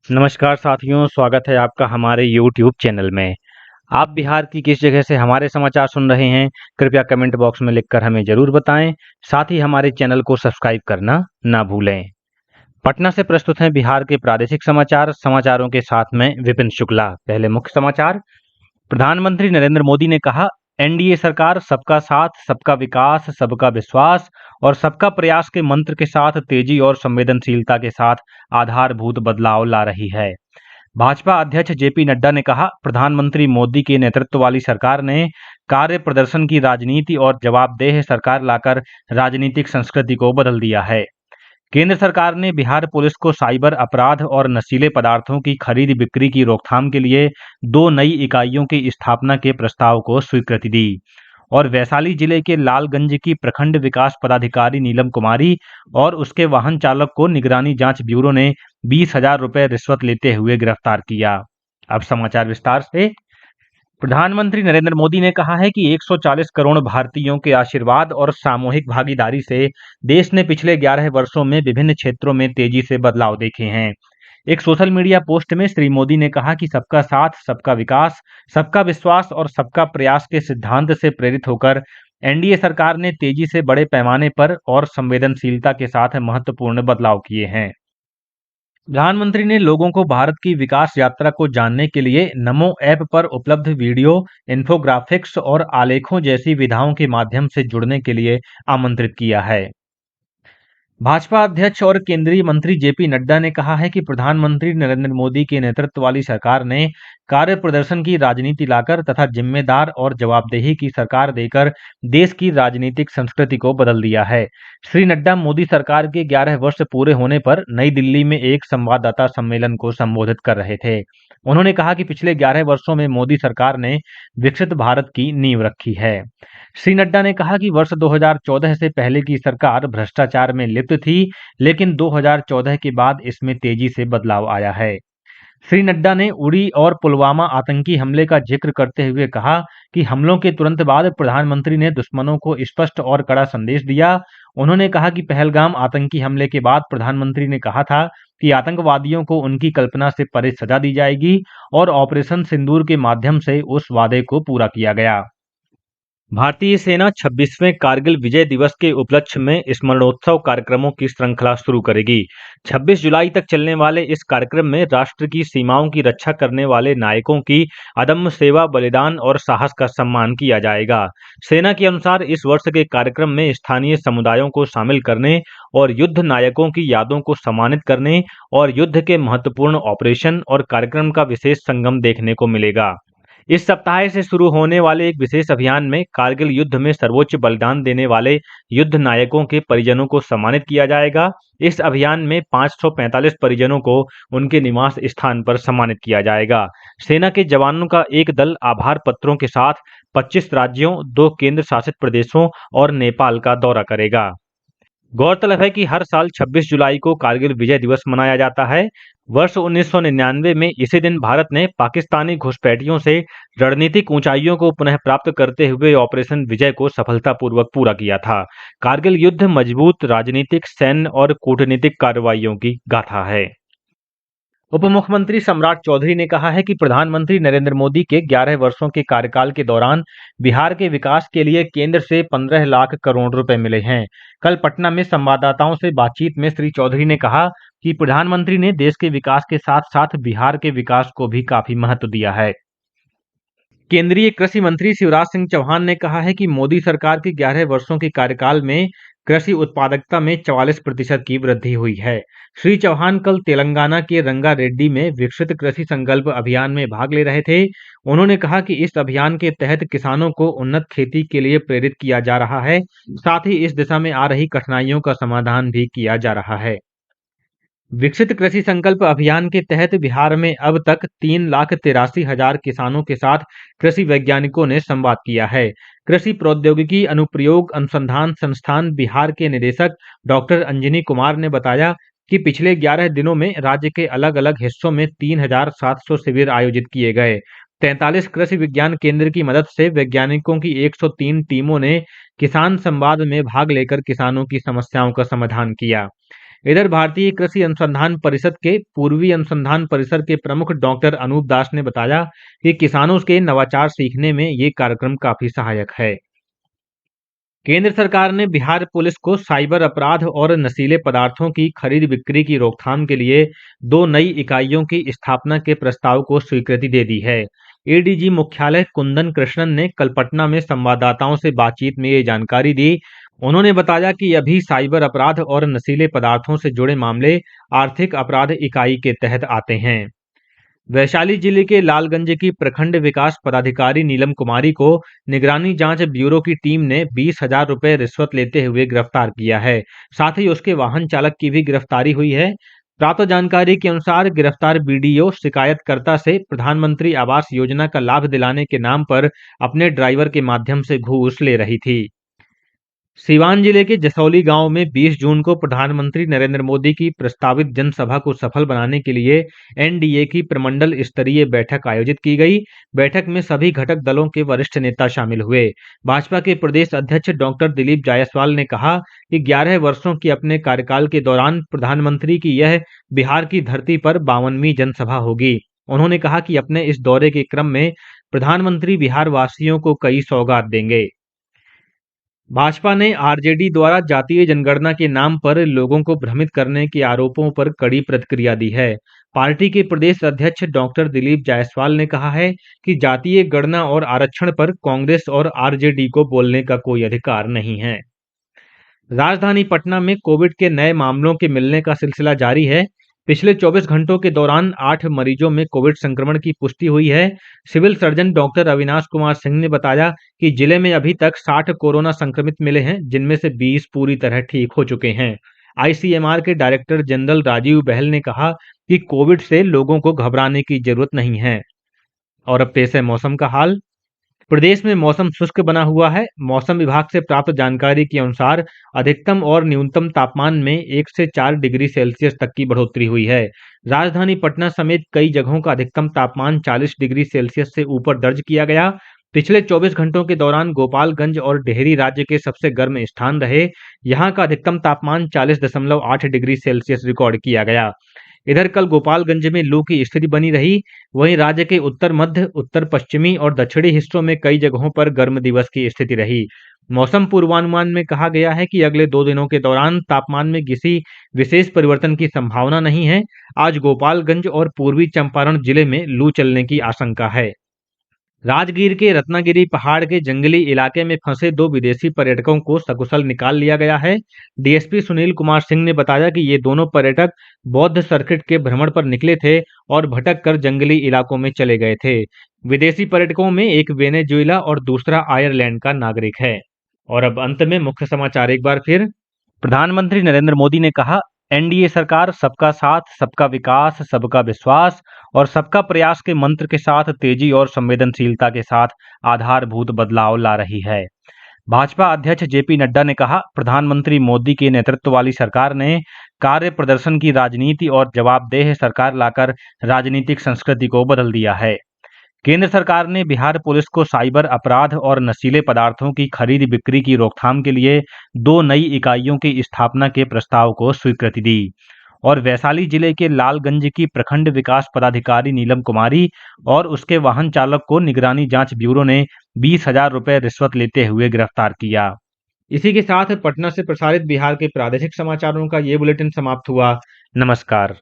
नमस्कार साथियों, स्वागत है आपका हमारे YouTube चैनल में। आप बिहार की किस जगह से हमारे समाचार सुन रहे हैं, कृपया कमेंट बॉक्स में लिखकर हमें ज़रूर बताएं। साथ ही हमारे चैनल को सब्सक्राइब करना ना भूलें। पटना से प्रस्तुत हैं बिहार के प्रादेशिक समाचार। समाचारों के साथ में विपिन शुक्ला। पहले मुख्य समाचार। प्रधानमंत्री नरेंद्र मोदी ने कहा, एनडीए सरकार सबका साथ, सबका विकास, सबका विश्वास और सबका प्रयास के मंत्र के साथ तेजी और संवेदनशीलता के साथ आधारभूत बदलाव ला रही है। भाजपा अध्यक्ष जेपी नड्डा ने कहा, प्रधानमंत्री मोदी के नेतृत्व वाली सरकार ने कार्य प्रदर्शन की राजनीति और जवाबदेह सरकार लाकर राजनीतिक संस्कृति को बदल दिया है। केंद्र सरकार ने बिहार पुलिस को साइबर अपराध और नशीले पदार्थों की खरीद बिक्री की रोकथाम के लिए 2 नई इकाइयों की स्थापना के प्रस्ताव को स्वीकृति दी। और वैशाली जिले के लालगंज की प्रखंड विकास पदाधिकारी नीलम कुमारी और उसके वाहन चालक को निगरानी जांच ब्यूरो ने 20,000 रुपए रिश्वत लेते हुए गिरफ्तार किया। अब समाचार विस्तार से। प्रधानमंत्री नरेंद्र मोदी ने कहा है कि 140 करोड़ भारतीयों के आशीर्वाद और सामूहिक भागीदारी से देश ने पिछले 11 वर्षों में विभिन्न क्षेत्रों में तेजी से बदलाव देखे हैं। एक सोशल मीडिया पोस्ट में श्री मोदी ने कहा कि सबका साथ, सबका विकास, सबका विश्वास और सबका प्रयास के सिद्धांत से प्रेरित होकर एनडीए सरकार ने तेजी से बड़े पैमाने पर और संवेदनशीलता के साथ महत्वपूर्ण बदलाव किए हैं। प्रधानमंत्री ने लोगों को भारत की विकास यात्रा को जानने के लिए नमो ऐप पर उपलब्ध वीडियो, इन्फोग्राफिक्स और आलेखों जैसी विधाओं के माध्यम से जुड़ने के लिए आमंत्रित किया है। भाजपा अध्यक्ष और केंद्रीय मंत्री जेपी नड्डा ने कहा है कि प्रधानमंत्री नरेंद्र मोदी के नेतृत्व वाली सरकार ने कार्य प्रदर्शन की राजनीति लाकर तथा जिम्मेदार और जवाबदेही की सरकार देकर देश की राजनीतिक संस्कृति को बदल दिया है। श्री नड्डा मोदी सरकार के 11 वर्ष पूरे होने पर नई दिल्ली में एक संवाददाता सम्मेलन को संबोधित कर रहे थे। उन्होंने कहा कि पिछले 11 वर्षों में मोदी सरकार ने विकसित भारत की नींव रखी है। श्री नड्डा ने कहा कि वर्ष 2014 से पहले की सरकार भ्रष्टाचार में लिप्त थी, लेकिन 2014 के बाद इसमें तेजी से बदलाव आया है। श्री नड्डा ने उरी और पुलवामा आतंकी हमले का जिक्र करते हुए कहा कि हमलों के तुरंत बाद प्रधानमंत्री ने दुश्मनों को स्पष्ट और कड़ा संदेश दिया। उन्होंने कहा कि पहलगाम आतंकी हमले के बाद प्रधानमंत्री ने कहा था कि आतंकवादियों को उनकी कल्पना से परे सजा दी जाएगी और ऑपरेशन सिंदूर के माध्यम से उस वादे को पूरा किया गया। भारतीय सेना 26वें कारगिल विजय दिवस के उपलक्ष्य में स्मरणोत्सव कार्यक्रमों की श्रृंखला शुरू करेगी। 26 जुलाई तक चलने वाले इस कार्यक्रम में राष्ट्र की सीमाओं की रक्षा करने वाले नायकों की अदम्य सेवा, बलिदान और साहस का सम्मान किया जाएगा। सेना के अनुसार इस वर्ष के कार्यक्रम में स्थानीय समुदायों को शामिल करने और युद्ध नायकों की यादों को सम्मानित करने और युद्ध के महत्वपूर्ण ऑपरेशन और कार्यक्रम का विशेष संगम देखने को मिलेगा। इस सप्ताह से शुरू होने वाले एक विशेष अभियान में कारगिल युद्ध में सर्वोच्च बलिदान देने वाले युद्ध नायकों के परिजनों को सम्मानित किया जाएगा। इस अभियान में 545 परिजनों को उनके निवास स्थान पर सम्मानित किया जाएगा। सेना के जवानों का एक दल आभार पत्रों के साथ 25 राज्यों, 2 केंद्र शासित प्रदेशों और नेपाल का दौरा करेगा। गौरतलब है कि हर साल 26 जुलाई को कारगिल विजय दिवस मनाया जाता है। वर्ष 1999 में इसी दिन भारत ने पाकिस्तानी घुसपैठियों से रणनीतिक ऊंचाइयों को पुनः प्राप्त करते हुए ऑपरेशन विजय को सफलतापूर्वक पूरा किया था। कारगिल युद्ध मजबूत राजनीतिक, सैन्य और कूटनीतिक कार्रवाइयों की गाथा है। उप मुख्यमंत्री सम्राट चौधरी ने कहा है कि प्रधानमंत्री नरेंद्र मोदी के 11 वर्षों के कार्यकाल के दौरान बिहार के विकास के लिए केंद्र से 15 लाख करोड़ रुपए मिले हैं। कल पटना में संवाददाताओं से बातचीत में श्री चौधरी ने कहा कि प्रधानमंत्री ने देश के विकास के साथ साथ बिहार के विकास को भी काफी महत्व दिया है। केंद्रीय कृषि मंत्री शिवराज सिंह चौहान ने कहा है कि मोदी सरकार के 11 वर्षों के कार्यकाल में कृषि उत्पादकता में 44% की वृद्धि हुई है। श्री चौहान कल तेलंगाना के रंगारेड्डी में विकसित कृषि संकल्प अभियान में भाग ले रहे थे। उन्होंने कहा कि इस अभियान के तहत किसानों को उन्नत खेती के लिए प्रेरित किया जा रहा है, साथ ही इस दिशा में आ रही कठिनाइयों का समाधान भी किया जा रहा है। विकसित कृषि संकल्प अभियान के तहत बिहार में अब तक 3,83,000 किसानों के साथ कृषि वैज्ञानिकों ने संवाद किया है। कृषि प्रौद्योगिकी अनुप्रयोग अनुसंधान संस्थान बिहार के निदेशक डॉक्टर अंजनी कुमार ने बताया कि पिछले 11 दिनों में राज्य के अलग अलग हिस्सों में 3,700 शिविर आयोजित किए गए। 43 कृषि विज्ञान केंद्र की मदद से वैज्ञानिकों की 103 टीमों ने किसान संवाद में भाग लेकर किसानों की समस्याओं का समाधान किया। इधर भारतीय कृषि अनुसंधान परिषद के पूर्वी अनुसंधान परिसर के प्रमुख डॉक्टर अनूप दास ने बताया कि किसानों के नवाचार सीखने में ये कार्यक्रम काफी सहायक है। केंद्र सरकार ने बिहार पुलिस को साइबर अपराध और नशीले पदार्थों की खरीद बिक्री की रोकथाम के लिए 2 नई इकाइयों की स्थापना के प्रस्ताव को स्वीकृति दे दी है। एडीजी मुख्यालय कुंदन कृष्णन ने कल पटना में संवाददाताओं से बातचीत में ये जानकारी दी। उन्होंने बताया कि अभी साइबर अपराध और नशीले पदार्थों से जुड़े मामले आर्थिक अपराध इकाई के तहत आते हैं। वैशाली जिले के लालगंज की प्रखंड विकास पदाधिकारी नीलम कुमारी को निगरानी जांच ब्यूरो की टीम ने 20,000 रुपए रिश्वत लेते हुए गिरफ्तार किया है। साथ ही उसके वाहन चालक की भी गिरफ्तारी हुई है। प्राप्त जानकारी के अनुसार गिरफ्तार बीडीओ शिकायतकर्ता से प्रधानमंत्री आवास योजना का लाभ दिलाने के नाम पर अपने ड्राइवर के माध्यम से घूस ले रही थी। सीवान जिले के जसौली गांव में 20 जून को प्रधानमंत्री नरेंद्र मोदी की प्रस्तावित जनसभा को सफल बनाने के लिए एनडीए की प्रमंडल स्तरीय बैठक आयोजित की गई। बैठक में सभी घटक दलों के वरिष्ठ नेता शामिल हुए। भाजपा के प्रदेश अध्यक्ष डॉक्टर दिलीप जायसवाल ने कहा कि 11 वर्षों के अपने कार्यकाल के दौरान प्रधानमंत्री की यह बिहार की धरती पर 52वीं जनसभा होगी। उन्होंने कहा कि अपने इस दौरे के क्रम में प्रधानमंत्री बिहार वासियों को कई सौगात देंगे। भाजपा ने आरजेडी द्वारा जातीय जनगणना के नाम पर लोगों को भ्रमित करने के आरोपों पर कड़ी प्रतिक्रिया दी है। पार्टी के प्रदेश अध्यक्ष डॉक्टर दिलीप जायसवाल ने कहा है कि जातीय गणना और आरक्षण पर कांग्रेस और आरजेडी को बोलने का कोई अधिकार नहीं है। राजधानी पटना में कोविड के नए मामलों के मिलने का सिलसिला जारी है। पिछले 24 घंटों के दौरान 8 मरीजों में कोविड संक्रमण की पुष्टि हुई है। Civil surgeon doctor Avinash Kumar Singh ने बताया कि जिले में अभी तक 60 कोरोना संक्रमित मिले हैं, जिनमें से 20 पूरी तरह ठीक हो चुके हैं। आईसीएमआर के डायरेक्टर जनरल राजीव बहल ने कहा कि कोविड से लोगों को घबराने की जरूरत नहीं है। और अब पेश है मौसम का हाल। प्रदेश में मौसम शुष्क बना हुआ है। मौसम विभाग से प्राप्त जानकारी के अनुसार अधिकतम और न्यूनतम तापमान में 1 से 4 डिग्री सेल्सियस तक की बढ़ोतरी हुई है। राजधानी पटना समेत कई जगहों का अधिकतम तापमान 40 डिग्री सेल्सियस से ऊपर दर्ज किया गया। पिछले 24 घंटों के दौरान गोपालगंज और डेहरी राज्य के सबसे गर्म स्थान रहे। यहाँ का अधिकतम तापमान 40.8 डिग्री सेल्सियस रिकॉर्ड किया गया। इधर कल गोपालगंज में लू की स्थिति बनी रही। वहीं राज्य के उत्तर मध्य, उत्तर पश्चिमी और दक्षिणी हिस्सों में कई जगहों पर गर्म दिवस की स्थिति रही। मौसम पूर्वानुमान में कहा गया है कि अगले 2 दिनों के दौरान तापमान में किसी विशेष परिवर्तन की संभावना नहीं है। आज गोपालगंज और पूर्वी चंपारण जिले में लू चलने की आशंका है। राजगीर के रत्नागिरी पहाड़ के जंगली इलाके में फंसे 2 विदेशी पर्यटकों को सकुशल निकाल लिया गया है। डीएसपी सुनील कुमार सिंह ने बताया कि ये दोनों पर्यटक बौद्ध सर्किट के भ्रमण पर निकले थे और भटक कर जंगली इलाकों में चले गए थे। विदेशी पर्यटकों में एक वेनेजुएला और दूसरा आयरलैंड का नागरिक है। और अब अंत में मुख्य समाचार एक बार फिर। प्रधानमंत्री नरेंद्र मोदी ने कहा, एनडीए सरकार सबका साथ, सबका विकास, सबका विश्वास और सबका प्रयास के मंत्र के साथ तेजी और संवेदनशीलता के साथ आधारभूत बदलाव ला रही है। भाजपा अध्यक्ष जेपी नड्डा ने कहा, प्रधानमंत्री मोदी के नेतृत्व वाली सरकार ने कार्य प्रदर्शन की राजनीति और जवाबदेह सरकार लाकर राजनीतिक संस्कृति को बदल दिया है। केंद्र सरकार ने बिहार पुलिस को साइबर अपराध और नशीले पदार्थों की खरीद बिक्री की रोकथाम के लिए 2 नई इकाइयों की स्थापना के प्रस्ताव को स्वीकृति दी। और वैशाली जिले के लालगंज की प्रखंड विकास पदाधिकारी नीलम कुमारी और उसके वाहन चालक को निगरानी जांच ब्यूरो ने 20,000 रुपए रिश्वत लेते हुए गिरफ्तार किया। इसी के साथ पटना से प्रसारित बिहार के प्रादेशिक समाचारों का ये बुलेटिन समाप्त हुआ। नमस्कार।